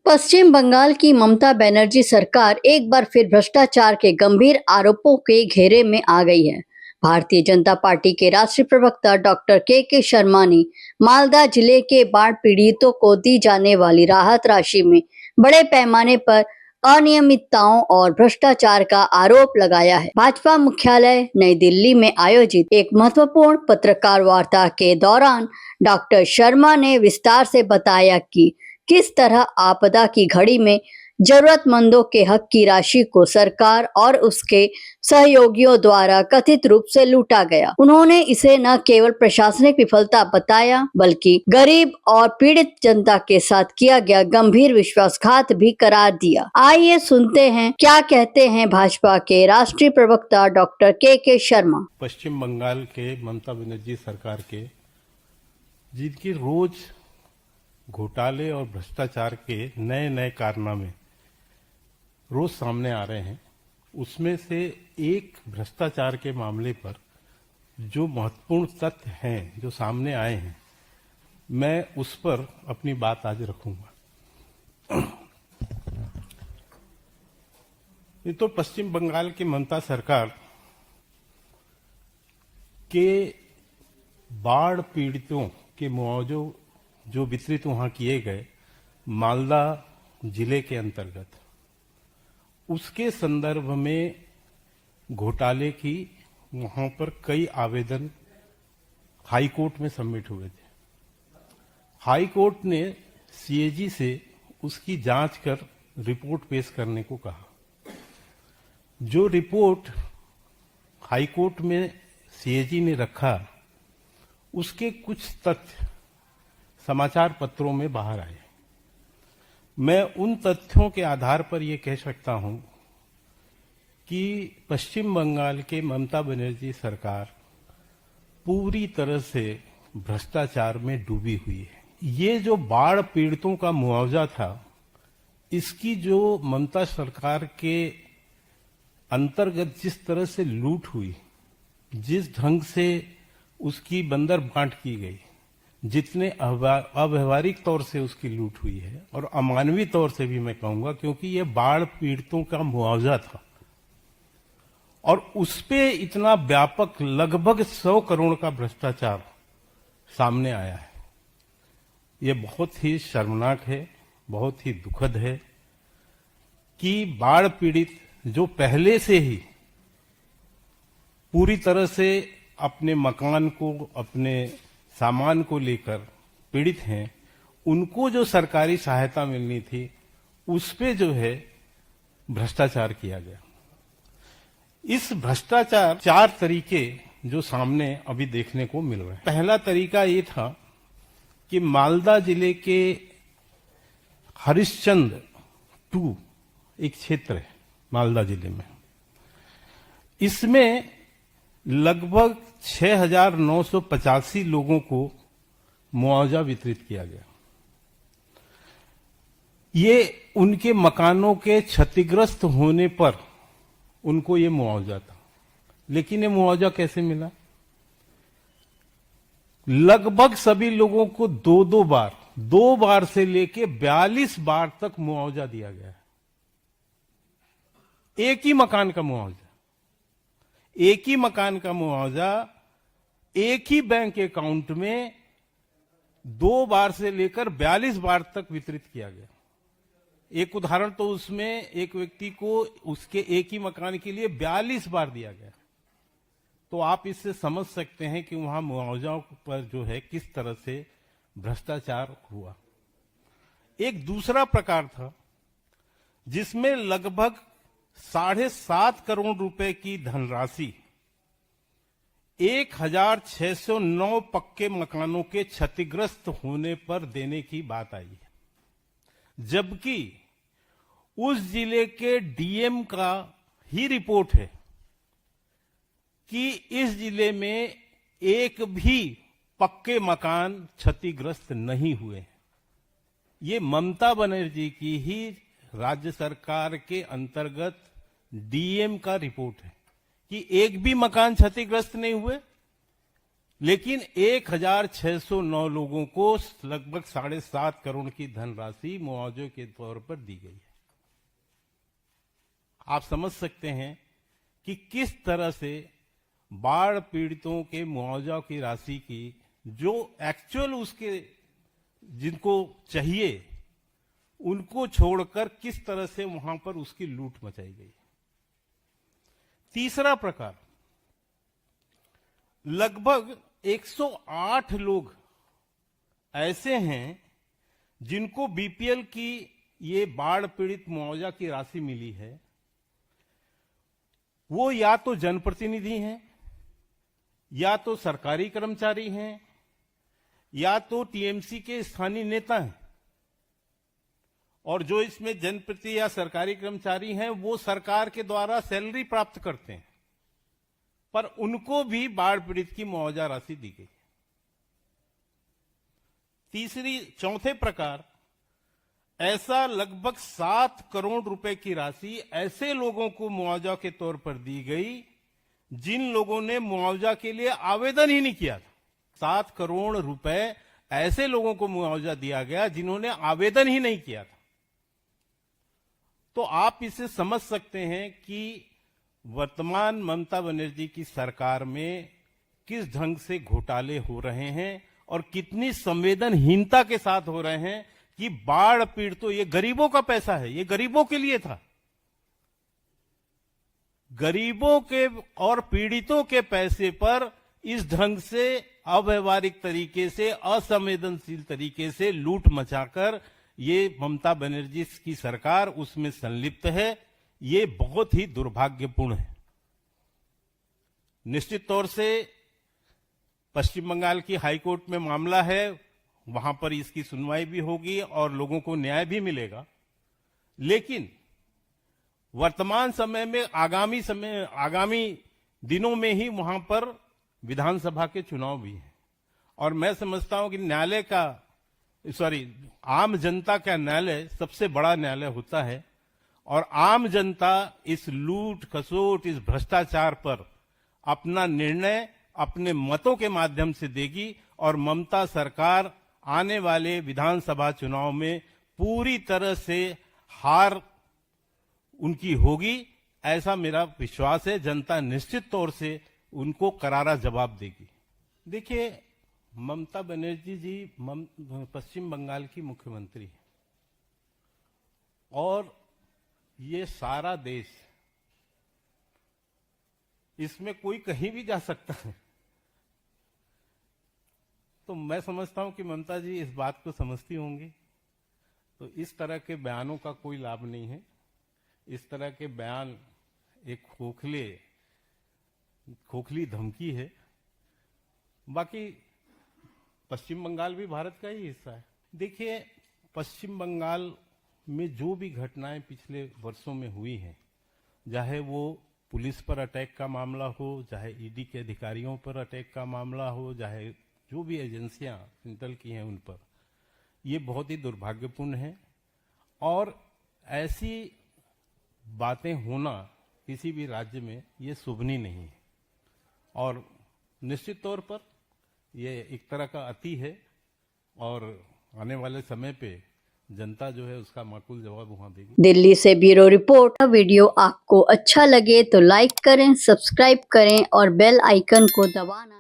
पश्चिम बंगाल की ममता बनर्जी सरकार एक बार फिर भ्रष्टाचार के गंभीर आरोपों के घेरे में आ गई है। भारतीय जनता पार्टी के राष्ट्रीय प्रवक्ता डॉक्टर के शर्मा ने मालदा जिले के बाढ़ पीड़ितों को दी जाने वाली राहत राशि में बड़े पैमाने पर अनियमितताओं और भ्रष्टाचार का आरोप लगाया है। भाजपा मुख्यालय नई दिल्ली में आयोजित एक महत्वपूर्ण पत्रकार वार्ता के दौरान डॉक्टर शर्मा ने विस्तार से बताया कि किस तरह आपदा की घड़ी में जरूरतमंदों के हक की राशि को सरकार और उसके सहयोगियों द्वारा कथित रूप से लूटा गया। उन्होंने इसे न केवल प्रशासनिक विफलता बताया बल्कि गरीब और पीड़ित जनता के साथ किया गया गंभीर विश्वासघात भी करार दिया। आइए सुनते हैं क्या कहते हैं भाजपा के राष्ट्रीय प्रवक्ता डॉक्टर के शर्मा। पश्चिम बंगाल के ममता बनर्जी सरकार के जिनकी रोज घोटाले और भ्रष्टाचार के नए नए कारनामे रोज सामने आ रहे हैं, उसमें से एक भ्रष्टाचार के मामले पर जो महत्वपूर्ण तथ्य हैं जो सामने आए हैं, मैं उस पर अपनी बात आज रखूंगा। ये तो पश्चिम बंगाल की ममता सरकार के बाढ़ पीड़ितों के मुआवजे जो वितरित वहां किए गए मालदा जिले के अंतर्गत, उसके संदर्भ में घोटाले की वहां पर कई आवेदन हाई कोर्ट में सबमिट हुए थे। हाई कोर्ट ने सीएजी से उसकी जांच कर रिपोर्ट पेश करने को कहा। जो रिपोर्ट हाई कोर्ट में सीएजी ने रखा, उसके कुछ तथ्य समाचार पत्रों में बाहर आए। मैं उन तथ्यों के आधार पर यह कह सकता हूं कि पश्चिम बंगाल के ममता बनर्जी सरकार पूरी तरह से भ्रष्टाचार में डूबी हुई है। ये जो बाढ़ पीड़ितों का मुआवजा था, इसकी जो ममता सरकार के अंतर्गत जिस तरह से लूट हुई, जिस ढंग से उसकी बंदर बांट की गई, जितने अव्यवहारिक तौर से उसकी लूट हुई है और अमानवीय तौर से भी मैं कहूंगा, क्योंकि यह बाढ़ पीड़ितों का मुआवजा था और उस पे इतना व्यापक लगभग 100 करोड़ का भ्रष्टाचार सामने आया है। यह बहुत ही शर्मनाक है, बहुत ही दुखद है कि बाढ़ पीड़ित जो पहले से ही पूरी तरह से अपने मकान को, अपने सामान को लेकर पीड़ित हैं, उनको जो सरकारी सहायता मिलनी थी उस पे जो है भ्रष्टाचार किया गया। इस भ्रष्टाचार 4 तरीके जो सामने अभी देखने को मिल रहे हैं। पहला तरीका ये था कि मालदा जिले के हरिश्चंद्र 2 एक क्षेत्र है मालदा जिले में, इसमें लगभग 6,985 लोगों को मुआवजा वितरित किया गया। ये उनके मकानों के क्षतिग्रस्त होने पर उनको ये मुआवजा था। लेकिन ये मुआवजा कैसे मिला? लगभग सभी लोगों को 2 बार से लेके 42 बार तक मुआवजा दिया गया है। एक ही मकान का मुआवजा, एक ही मकान का मुआवजा एक ही बैंक अकाउंट में 2 बार से लेकर 42 बार तक वितरित किया गया। एक उदाहरण तो उसमें एक व्यक्ति को उसके एक ही मकान के लिए 42 बार दिया गया। तो आप इससे समझ सकते हैं कि वहां मुआवजाओं पर जो है किस तरह से भ्रष्टाचार हुआ। एक दूसरा प्रकार था जिसमें लगभग 7.5 करोड़ रुपए की धनराशि 1,609 पक्के मकानों के क्षतिग्रस्त होने पर देने की बात आई है, जबकि उस जिले के डीएम का ही रिपोर्ट है कि इस जिले में एक भी पक्के मकान क्षतिग्रस्त नहीं हुए। ये ममता बनर्जी की ही राज्य सरकार के अंतर्गत डीएम का रिपोर्ट है कि एक भी मकान क्षतिग्रस्त नहीं हुए। लेकिन 1609 लोगों को लगभग 7.5 करोड़ की धनराशि मुआवजे के तौर पर दी गई है। आप समझ सकते हैं कि किस तरह से बाढ़ पीड़ितों के मुआवजा की राशि की जो एक्चुअल उसके जिनको चाहिए उनको छोड़कर किस तरह से वहां पर उसकी लूट मचाई गई। तीसरा प्रकार, लगभग 108 लोग ऐसे हैं जिनको बीपीएल की ये बाढ़ पीड़ित मुआवजा की राशि मिली है। वो या तो जनप्रतिनिधि हैं, या तो सरकारी कर्मचारी हैं, या तो टीएमसी के स्थानीय नेता हैं। और जो इसमें जनप्रति या सरकारी कर्मचारी हैं वो सरकार के द्वारा सैलरी प्राप्त करते हैं, पर उनको भी बाढ़ पीड़ित की मुआवजा राशि दी गई। चौथे प्रकार, ऐसा लगभग 7 करोड़ रुपए की राशि ऐसे लोगों को मुआवजा के तौर पर दी गई जिन लोगों ने मुआवजा के लिए आवेदन ही नहीं किया था। 7 करोड़ रुपए ऐसे लोगों को मुआवजा दिया गया जिन्होंने आवेदन ही नहीं किया था। तो आप इसे समझ सकते हैं कि वर्तमान ममता बनर्जी की सरकार में किस ढंग से घोटाले हो रहे हैं और कितनी संवेदनहीनता के साथ हो रहे हैं कि बाढ़ पीड़ितों, ये गरीबों का पैसा है, ये गरीबों के लिए था। गरीबों के और पीड़ितों के पैसे पर इस ढंग से अव्यवहारिक तरीके से, असंवेदनशील तरीके से लूट मचाकर ये ममता बनर्जी की सरकार उसमें संलिप्त है। ये बहुत ही दुर्भाग्यपूर्ण है। निश्चित तौर से पश्चिम बंगाल की हाईकोर्ट में मामला है, वहां पर इसकी सुनवाई भी होगी और लोगों को न्याय भी मिलेगा। लेकिन वर्तमान समय में, आगामी दिनों में ही वहां पर विधानसभा के चुनाव भी हैं और मैं समझता हूं कि आम जनता का न्यायालय सबसे बड़ा न्यायालय होता है और आम जनता इस लूट खसोट, इस भ्रष्टाचार पर अपना निर्णय अपने मतों के माध्यम से देगी और ममता सरकार आने वाले विधानसभा चुनाव में पूरी तरह से हार उनकी होगी, ऐसा मेरा विश्वास है। जनता निश्चित तौर से उनको करारा जवाब देगी। देखिए, ममता बनर्जी जी पश्चिम बंगाल की मुख्यमंत्री है और ये सारा देश, इसमें कोई कहीं भी जा सकता है। तो मैं समझता हूं कि ममता जी इस बात को समझती होंगी। तो इस तरह के बयानों का कोई लाभ नहीं है। इस तरह के बयान एक खोखली धमकी है। बाकी पश्चिम बंगाल भी भारत का ही हिस्सा है। देखिए, पश्चिम बंगाल में जो भी घटनाएं पिछले वर्षों में हुई हैं, चाहे वो पुलिस पर अटैक का मामला हो, चाहे ईडी के अधिकारियों पर अटैक का मामला हो, चाहे जो भी एजेंसियां सेंट्रल की हैं उन पर, ये बहुत ही दुर्भाग्यपूर्ण है और ऐसी बातें होना किसी भी राज्य में ये शुभनीय नहीं है। और निश्चित तौर पर ये एक तरह का अति है और आने वाले समय पे जनता जो है उसका माकूल जवाब वहां देगी। दिल्ली से ब्यूरो रिपोर्ट। वीडियो आपको अच्छा लगे तो लाइक करें, सब्सक्राइब करें और बेल आइकन को दबाना